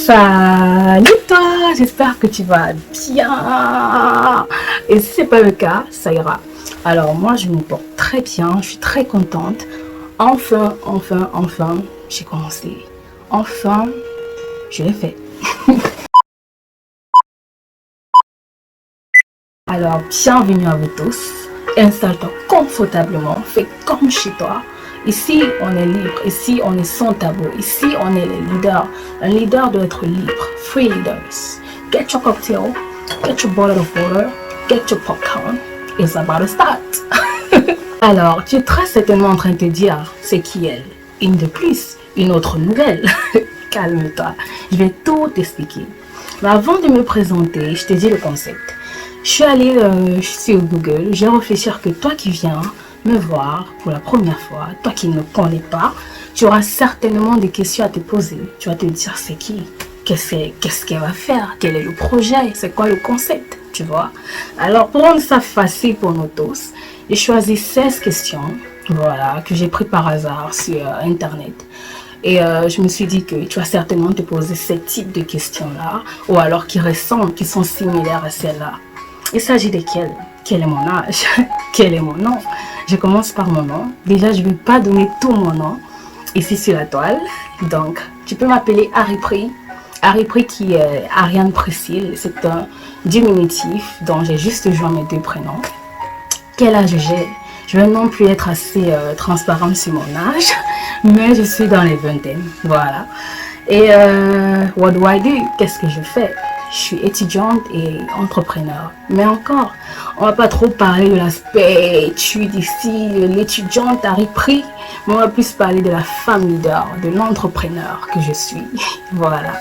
Salut toi, j'espère que tu vas bien. Et si c'est pas le cas, ça ira. Alors moi, je me porte très bien, je suis très contente. Enfin, j'ai commencé. Enfin, je l'ai fait. Alors, bienvenue à vous tous. Installe-toi confortablement, fais comme chez toi. Ici, on est libre. Ici, on est sans tabou. Ici, on est les leaders. Un leader doit être libre. Free leaders. Get your cocktail, get your bottle of water, get your popcorn. It's about to start. Alors, tu es très certainement en train de te dire, c'est qui elle? Une de plus, une autre nouvelle. Calme-toi, je vais tout t'expliquer. Mais avant de me présenter, je te dis le concept. Je suis allée sur Google, j'ai réfléchi que toi qui viens me voir pour la première fois, toi qui ne connais pas, tu auras certainement des questions à te poser. Tu vas te dire c'est qui, qu'est-ce qu'elle va faire, quel est le projet, c'est quoi le concept, tu vois. Alors pour rendre ça facile pour nous tous, j'ai choisi 16 questions, voilà, que j'ai pris par hasard sur Internet. Et je me suis dit que tu vas certainement te poser ce type de questions-là, ou alors qui ressemblent, qui sont similaires à celles-là. Il s'agit de quel est mon âge, quel est mon nom. Je commence par mon nom. Déjà, je ne vais pas donner tout mon nom ici sur la toile. Donc, tu peux m'appeler Harry-Pri. Harry-Pri qui est Ariane Priscille. C'est un diminutif dont j'ai juste joint mes deux prénoms. Quel âge j'ai? Je vais non plus être assez transparente sur mon âge, mais je suis dans les vingtaines. Voilà. Et what do I do? Qu'est-ce que je fais? Je suis étudiante et entrepreneur. Mais encore, on va pas trop parler de l'aspect études ici, l'étudiante Harry-Pri, mais on va plus parler de la femme leader, de l'entrepreneur que je suis. Voilà.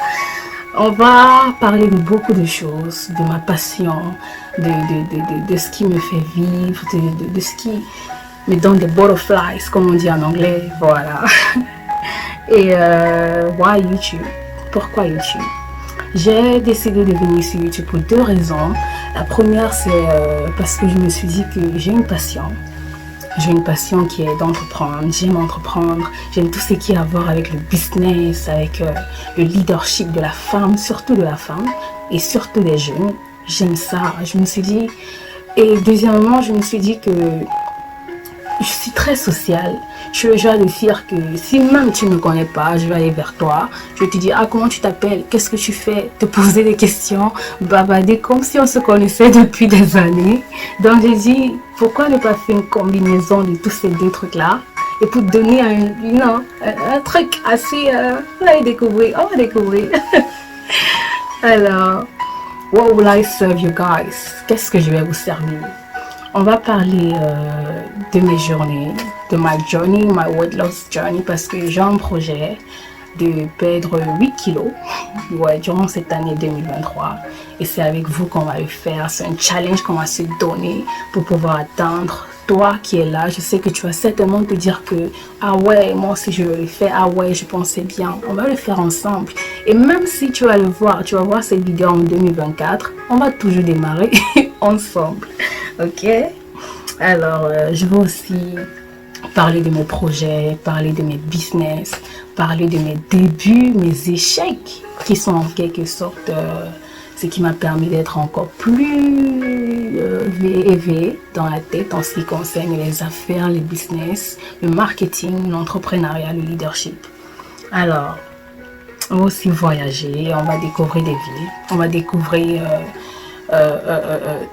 On va parler de beaucoup de choses, de ma passion, de ce qui me fait vivre, de ce qui me donne des butterflies, comme on dit en anglais. Voilà. Et why YouTube? Pourquoi YouTube? J'ai décidé de venir sur YouTube pour deux raisons. La première, c'est parce que je me suis dit que j'ai une passion. J'ai une passion qui est d'entreprendre. J'aime entreprendre. J'aime tout ce qui a à voir avec le business, avec le leadership de la femme, surtout de la femme et surtout des jeunes. J'aime ça. Je me suis dit... Et deuxièmement, je me suis dit que je suis très sociale. Je suis le genre de dire que si même tu ne me connais pas, je vais aller vers toi. Je vais te dire, ah, comment tu t'appelles? Qu'est-ce que tu fais? Te poser des questions, bavarder comme si on se connaissait depuis des années. Donc j'ai dit, pourquoi ne pas faire une combinaison de tous ces deux trucs-là? Et pour donner un truc assez... on va découvrir, on va découvrir. Alors, what will I serve you guys? Qu'est-ce que je vais vous servir? On va parler de mes journées, de my journey, my weight loss journey, parce que j'ai un projet de perdre 8 kilos durant cette année 2023. Et c'est avec vous qu'on va le faire. C'est un challenge qu'on va se donner pour pouvoir atteindre. Toi qui es là, je sais que tu vas certainement te dire que ah ouais, moi aussi je vais le faire, ah ouais, je pensais bien. On va le faire ensemble. Et même si tu vas le voir, tu vas voir cette vidéo en 2024, on va toujours démarrer ensemble. Ok? Alors, je vais aussi parler de mes projets, parler de mes business, parler de mes débuts, mes échecs, qui sont en quelque sorte ce qui m'a permis d'être encore plus éveillée dans la tête en ce qui concerne les affaires, les business, le marketing, l'entrepreneuriat, le leadership. Alors, on va aussi voyager, on va découvrir des villes, on va découvrir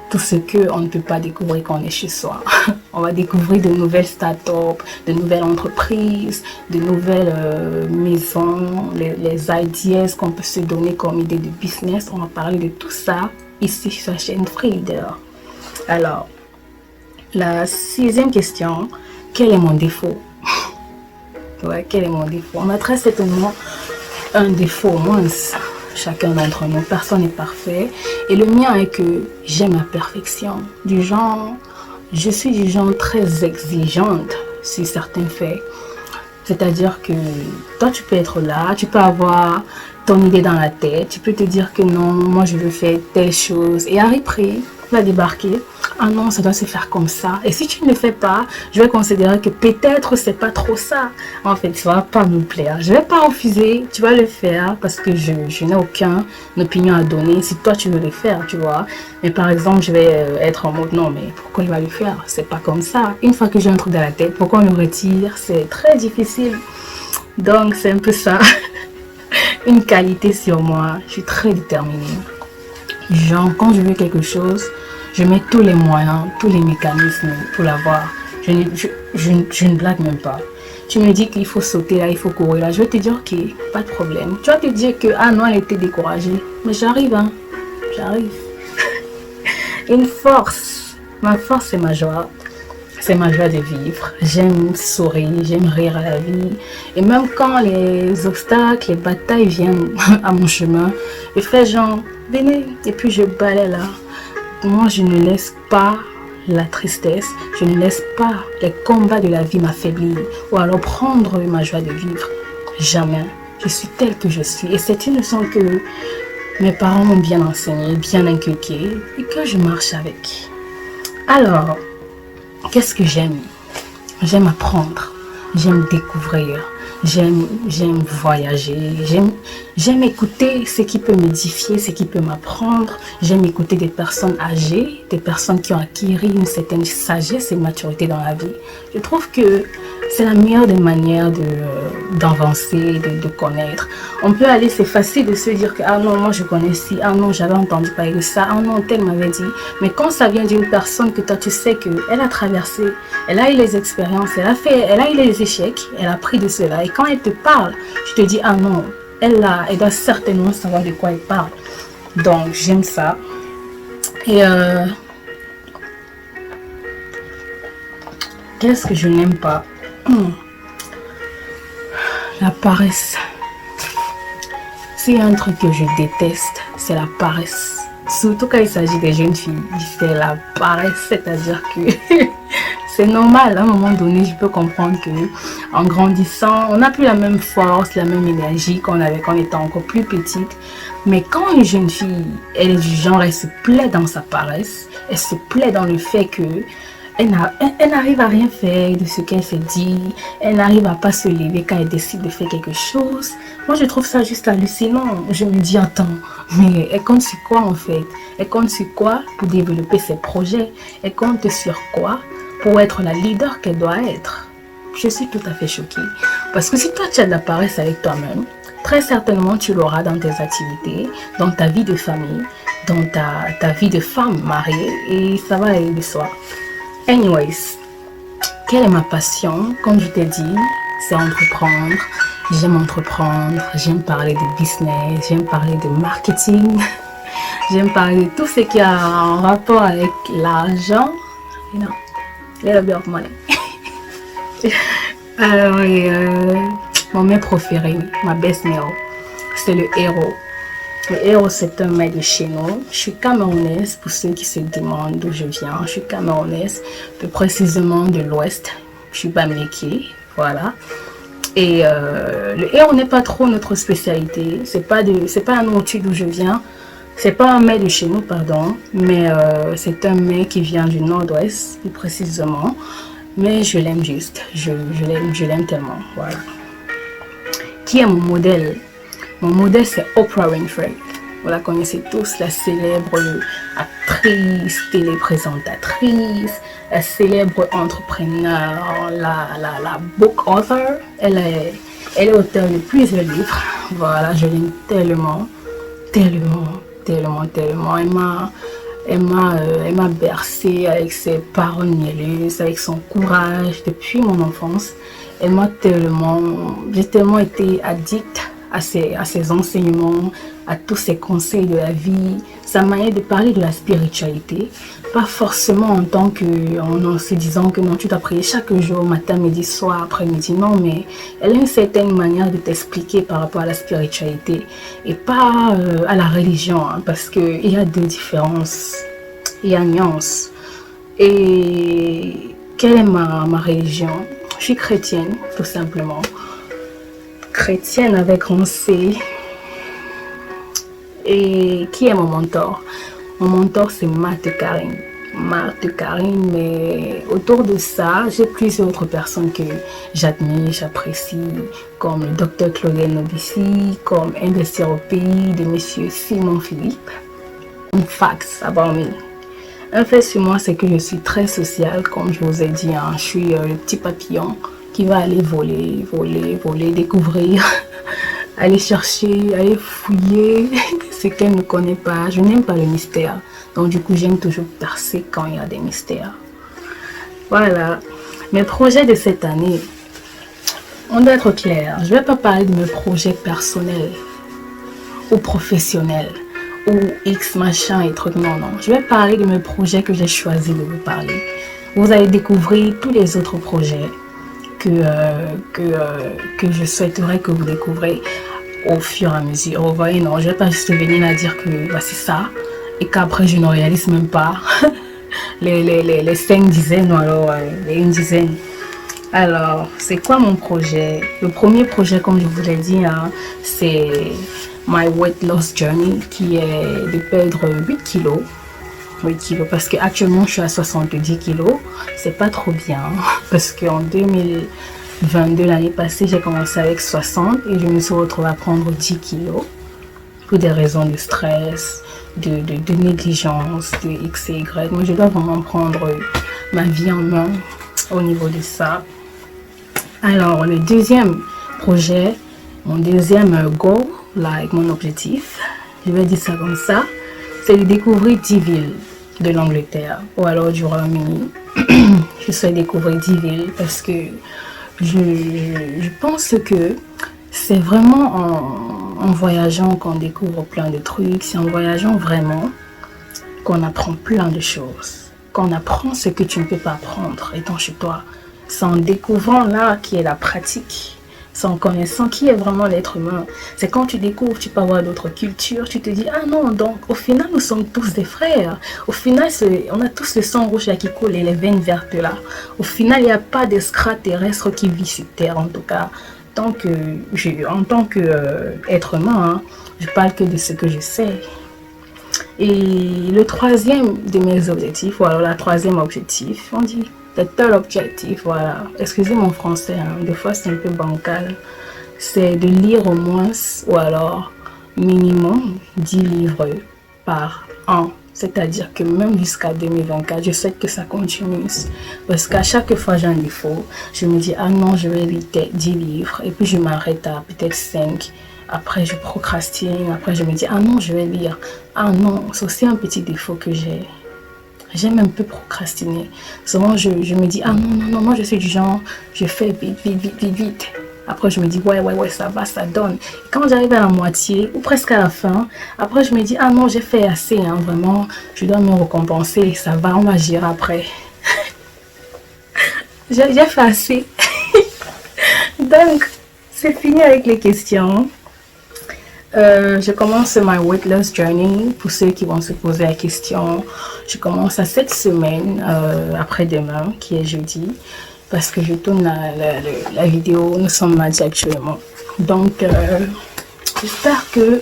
tout ce qu'on ne peut pas découvrir quand on est chez soi. On va découvrir de nouvelles startups, de nouvelles entreprises, de nouvelles maisons, les ideas qu'on peut se donner comme idée de business. On va parler de tout ça ici sur la chaîne Free Leader. Alors, la 6e question, quel est mon défaut? Ouais, quel est mon défaut? On a très certainement un défaut, moins. Chacun d'entre nous, personne n'est parfait. Et le mien est que j'aime la perfection. Je suis du genre très exigeante sur certains faits. C'est-à-dire que toi, tu peux être là, tu peux avoir ton idée dans la tête, tu peux te dire que non, moi je veux faire telle chose. Et Harry-Pri va débarquer, ah non, ça doit se faire comme ça. Et si tu ne le fais pas, je vais considérer que peut-être c'est pas trop ça. En fait, ça va pas me plaire. Je vais pas refuser, tu vas le faire parce que je n'ai aucune opinion à donner si toi tu veux le faire, tu vois. Mais par exemple, je vais être en mode non, mais pourquoi il va le faire? C'est pas comme ça. Une fois que j'ai un truc dans la tête, pourquoi on le retire? C'est très difficile. Donc, c'est un peu ça. Une qualité sur moi. Je suis très déterminée. Genre, quand je veux quelque chose, je mets tous les moyens, tous les mécanismes pour l'avoir. Je ne blague même pas. Tu me dis qu'il faut sauter là, il faut courir là. Je vais te dire, ok, pas de problème. Tu vas te dire que, ah non, elle était découragée. Mais j'arrive, hein. J'arrive. Une force. Ma force, c'est ma joie. C'est ma joie de vivre. J'aime sourire, j'aime rire à la vie. Et même quand les obstacles, les batailles viennent à mon chemin, je fais genre, venez. Et puis je balaye là. Moi, je ne laisse pas la tristesse, je ne laisse pas les combats de la vie m'affaiblir ou alors prendre ma joie de vivre. Jamais. Je suis telle que je suis. Et c'est une leçon que mes parents m'ont bien enseignée, bien inculquée et que je marche avec. Alors, qu'est-ce que j'aime? J'aime apprendre, j'aime découvrir, j'aime voyager, j'aime écouter ce qui peut m'édifier, ce qui peut m'apprendre. J'aime écouter des personnes âgées, des personnes qui ont acquis une certaine sagesse et maturité dans la vie. Je trouve que c'est la meilleure des manières d'avancer, de connaître. On peut aller, c'est facile de se dire que ah non, moi je connais ci, ah non, j'avais entendu parler de ça, ah non, tel m'avait dit. Mais quand ça vient d'une personne que toi tu sais qu'elle a traversé, elle a eu les expériences, elle a eu les échecs, elle a appris de cela. Et quand elle te parle, tu te dis ah non, elle doit certainement savoir de quoi elle parle. Donc j'aime ça. Et qu'est-ce que je n'aime pas? La paresse. S'il y a un truc que je déteste, c'est la paresse. Surtout quand il s'agit des jeunes filles, c'est la paresse, c'est-à-dire que c'est normal, à un moment donné, je peux comprendre que en grandissant, on n'a plus la même force, la même énergie qu'on avait quand on était encore plus petite. Mais quand une jeune fille, elle est du genre, elle se plaît dans sa paresse, elle se plaît dans le fait que elle n'arrive à rien faire de ce qu'elle s'est dit. Elle n'arrive à pas se lever quand elle décide de faire quelque chose. Moi, je trouve ça juste hallucinant. Je me dis, attends, mais elle compte sur quoi en fait? Elle compte sur quoi pour développer ses projets? Elle compte sur quoi pour être la leader qu'elle doit être? Je suis tout à fait choquée. Parce que si toi, tu as de la paresse avec toi-même, très certainement, tu l'auras dans tes activités, dans ta vie de famille, dans ta vie de femme mariée, et ça va aller de soi. Anyways, quelle est ma passion? Comme je t'ai dit, c'est entreprendre. J'aime parler de business, j'aime parler de marketing, j'aime parler de tout ce qui a un rapport avec l'argent. You know, little bit of money. Alors, mon mets préféré, ma best meal, c'est le héros. Le héros, c'est un mets de chez nous. Je suis camerounaise, pour ceux qui se demandent d'où je viens. Je suis camerounaise, plus précisément de l'ouest. Je suis Bamileke, voilà. Et le héros n'est pas trop notre spécialité. C'est pas un nourriture d'où je viens. C'est pas un mets de chez nous, pardon. Mais c'est un mets qui vient du nord-ouest, plus précisément. Mais je l'aime juste. Je l'aime tellement, voilà. Qui est mon modèle? Mon modèle, c'est Oprah Winfrey. Vous la connaissez tous, la célèbre actrice, téléprésentatrice, la célèbre entrepreneur, la book author. Elle est auteure de plusieurs livres. Voilà, je l'aime tellement. Elle m'a bercée avec ses paroles mielleuses, avec son courage depuis mon enfance. J'ai tellement été addict à ses enseignements, à tous ses conseils de la vie, sa manière de parler de la spiritualité, pas forcément en se disant que non, tu dois prier chaque jour, matin, midi, soir, après-midi, non, mais elle a une certaine manière de t'expliquer par rapport à la spiritualité et pas à la religion, hein, parce qu'il y a deux différences, il y a nuance. Et quelle est ma religion? Je suis chrétienne, tout simplement. Chrétienne avec grand C. Et qui est mon mentor? Mon mentor, c'est Matt Karim. Marthe, Karine, mais autour de ça, j'ai plusieurs autres personnes que j'admire, j'apprécie, comme le docteur Claudel Novici, comme Investir au pays de monsieur Simon Philippe. Une facts about me. Un fait sur moi, c'est que je suis très sociale, comme je vous ai dit, hein, je suis le petit papillon qui va aller voler, découvrir, aller chercher, aller fouiller ce qu'elle ne connaît pas. Je n'aime pas le mystère, donc du coup j'aime toujours percer quand il y a des mystères. Voilà, mes projets de cette année, on doit être clair, je ne vais pas parler de mes projets personnels ou professionnels ou X machin et trucs, non, je vais parler de mes projets que j'ai choisi de vous parler. Vous allez découvrir tous les autres projets que je souhaiterais que vous découvrez au fur et à mesure. Vous voyez, non, je ne vais pas juste venir à dire que bah, c'est ça et qu'après je ne réalise même pas les 5 dizaines ou alors les 1 dizaine. Alors, c'est quoi mon projet? Le premier projet, comme je vous l'ai dit, hein, c'est My Weight Loss Journey, qui est de perdre 8 kilos. 8 kilos, parce qu'actuellement je suis à 70 kilos. C'est pas trop bien, parce qu'en 2022, l'année passée, j'ai commencé avec 60 et je me suis retrouvée à prendre 10 kilos pour des raisons de stress, de négligence, de X et Y. Moi, je dois vraiment prendre ma vie en main au niveau de ça. Alors, le deuxième projet, mon deuxième goal, like mon objectif, je vais dire ça comme ça, c'est de découvrir 10 villes de l'Angleterre ou alors du Royaume-Uni. Je souhaite découvrir 10 villes parce que je pense que c'est vraiment en voyageant qu'on découvre plein de trucs, c'est en voyageant vraiment qu'on apprend plein de choses, qu'on apprend ce que tu ne peux pas apprendre étant chez toi. C'est en découvrant là qui est la pratique, c'est en connaissant qui est vraiment l'être humain. C'est quand tu découvres, tu peux avoir d'autres cultures, tu te dis ah non, donc au final nous sommes tous des frères. Au final on a tous le sang rouge là qui coule et les veines vertes là. Au final il n'y a pas d'extraterrestres qui vivent sur Terre en tout cas. En tant que être humain, hein, je parle que de ce que je sais. Et le troisième de mes objectifs, ou alors la troisième objectif, on dit le third objectif, voilà, excusez mon français, hein, des fois c'est un peu bancal, c'est de lire au moins, ou alors minimum 10 livres par an. C'est-à-dire que même jusqu'à 2024, je sais que ça continue. Parce qu'à chaque fois j'ai un défaut, je me dis, ah non, je vais lire 10 livres. Et puis je m'arrête à peut-être 5. Après, je procrastine. Après, je me dis, ah non, je vais lire. Ah non, c'est aussi un petit défaut que j'ai. J'aime un peu procrastiner. Souvent, je me dis, ah non, moi je suis du genre, je fais vite. Après, je me dis, ouais, ça va, ça donne. Et quand j'arrive à la moitié, ou presque à la fin, après, je me dis, ah non, j'ai fait assez, hein, vraiment, je dois me récompenser, ça va, on va gérer après. J'ai fait assez. Donc, c'est fini avec les questions. Je commence My Weight Loss Journey, pour ceux qui vont se poser la question. Je commence à cette semaine, après-demain, qui est jeudi. Parce que je tourne la vidéo, nous sommes mardi actuellement. Donc, j'espère que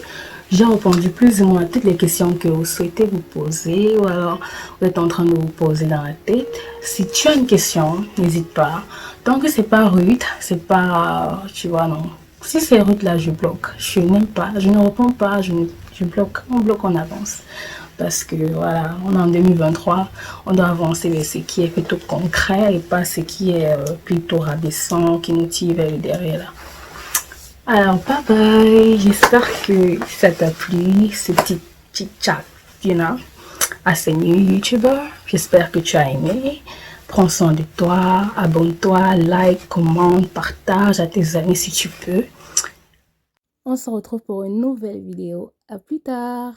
j'ai répondu plus ou moins à toutes les questions que vous souhaitez vous poser ou alors vous êtes en train de vous poser dans la tête. Si tu as une question, n'hésite pas. Tant que c'est pas rude, c'est pas, tu vois, non. Si c'est rude là, je bloque. Je n'aime pas, je ne réponds pas, je bloque. On bloque, on avance. Parce que voilà, on est en 2023, on doit avancer vers ce qui est plutôt concret et pas ce qui est plutôt rabaissant, qui nous tire vers le derrière là. Alors, bye bye, j'espère que ça t'a plu, ce petit chat, you know, à ce new YouTuber. J'espère que tu as aimé. Prends soin de toi, abonne-toi, like, commente, partage à tes amis si tu peux. On se retrouve pour une nouvelle vidéo. À plus tard.